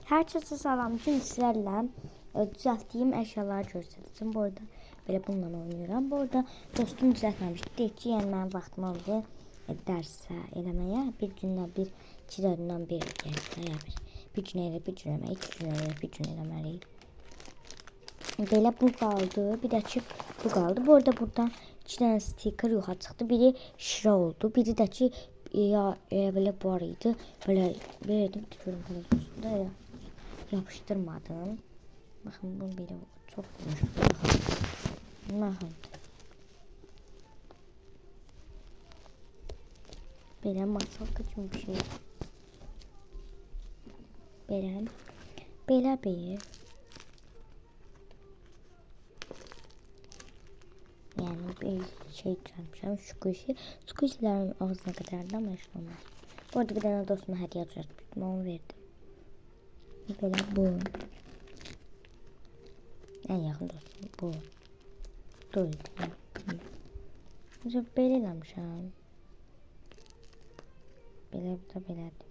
Herkese salam. Bugün sizlerle düzelttiğim əşyaları göstərəcəm. Bu arada belə bununla oynuyorum. Bu arada dostum düzəltməmişdi. Deyək ki, yəni mənim vaxtım oldu dərsə eləməyə. Bir gündən bir, 2 gündən bir, yəni bir gün elə, bir gün eləmək, 2 gün elə, bir gün eləməliyik. Belə bu qaldı. Bir də ki bu qaldı. Bu arada buradan 2 dənə stiker yoxa çıxdı. Biri şira oldu. Biri də ki ya belə var idi. Böyle verdim tükürüm üstünde ya. Yapıştırmadım. Bakın bu bile çok yumuşak. Bakın. Böyle masal kaçmış bir şey. Böyle bir. Yani bir şey çalmışım. Şu kuşu. Şu kuşların ağzına kadar da meşhur olmaz. Bu arada bir tane dostuma hediye atmıştım. Onu verdim. Böyle bu. En yakın dostum bu. Duydu. Mesela böyle eləmişəm. Belə də belədir.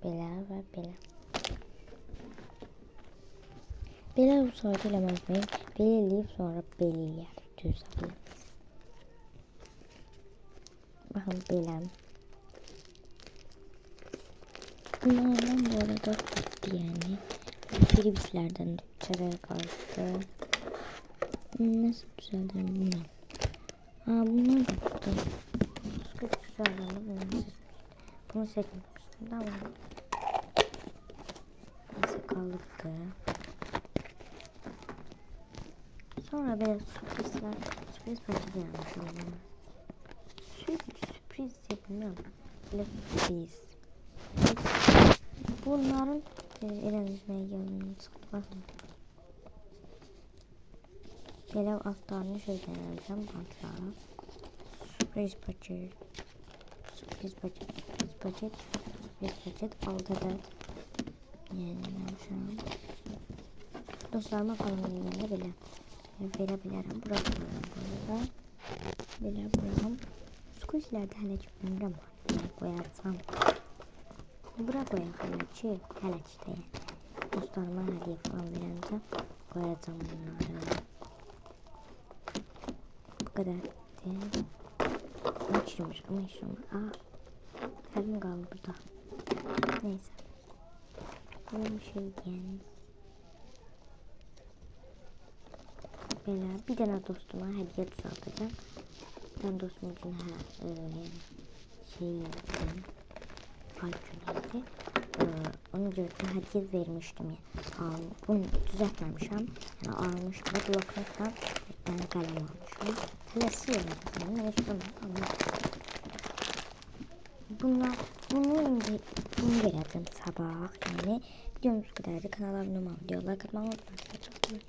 Belə və belə. Belə olsaydı eləməz miyim? Belə eləyib sonra belə eləyərdik. Düz eləməz. Baxın belə. Bunlardan bu arada bitti yani. Philips'lerden çare kaldı. Nasıl düzeltirim bilmiyorum. Bunlar baktım. Başka düzeltirim. Bunu seçmiştim. Tamam. Nasıl kaldı? Sonra böyle sürprizler. Sürpriz paketi yapmışım. Sürpriz yapmıyorum. Böyle sürpriz. Bunların elimizden geldiğini çıkmaz. Böyle altlarını şöyle deneyeceğim bantlara. Sürpriz paket. Sürpriz paket. Sürpriz paket. Sürpriz paket. Alt adet. Yani ben şu an dostlarıma falan yanında böyle verebilirim. Bırakıyorum burada. Böyle bırakıyorum. Squishlerde hele çıkmıyorum ama koyarsam. Bura koyayım ki hələ ki də dostlarıma hediyə falan verəndə koyacağım bunları. Bu kadar değil. Açılmış ama hiç olmaz. Elim kaldı burada. Neyse. Böyle bir şey yani. Böyle bir tane dostuma hediye düzelteceğim. Bir tane dostum için yani şey yapacağım. Alkülüydü. Onu gördüm, hediye vermiştim ya. Bunu düzeltmemişim. Yani almıştım. Bloknotla kalem almışım. Hele sıyırmadım. Bunu vereceğim sabah. Yani videomuz kadardı. Kanala abone olmayı, like atmayı unutmayın.